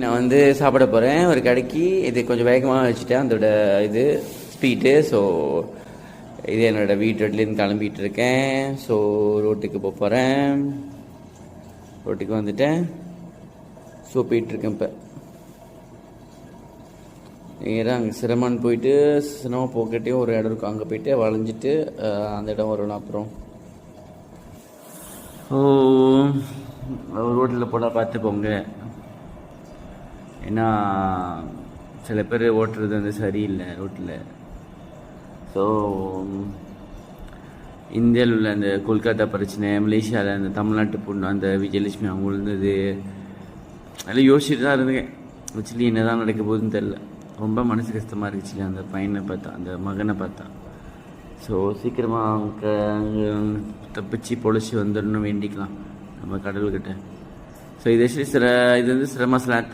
நான் வந்து சாப்பிட போகிறேன் ஒரு கடைக்கு. இது கொஞ்சம் வேகமாக வச்சுட்டேன் அதோட இது ஸ்பீட்டு. ஸோ இது என்னோடய வீட்டுலேருந்து கிளம்பிகிட்டு இருக்கேன். ஸோ ரோட்டுக்கு போக போகிறேன். ரோட்டுக்கு வந்துட்டேன். ஸோ போயிட்டுருக்கேன். இப்போ நேராக அங்கே சிரமன் போயிட்டு சினிமா போக்கிட்டே ஒரு இடம் இருக்கும், அங்கே போயிட்டு வளைஞ்சிட்டு அந்த இடம் வரணும். அப்புறம் ரோட்டில் போனால் பார்த்து போங்க. ஏன்னா சில பேர் ஓட்டுறது வந்து சரியில்லை ரோட்டில். ஸோ இந்தியாவில் உள்ள அந்த கொல்கத்தா பிரச்சனை, மலேசியாவில் அந்த தமிழ்நாட்டு பொண்ணு அந்த விஜயலட்சுமி அவங்க விழுந்தது, அதெல்லாம் யோசிச்சுட்டு தான் இருந்தேன். ஆக்சுவலி என்ன தான் நடக்க போகுதுன்னு தெரில. ரொம்ப மனசு கஷ்டமாக இருந்துச்சு அந்த பையனை பார்த்தா, அந்த மகனை பார்த்தா. ஸோ சீக்கிரமாக அங்கே தப்பிச்சு பொழைச்சி வந்துடணும் வேண்டிக்கலாம் நம்ம கடவுள்கிட்ட. ஸோ இது இது வந்து சிரம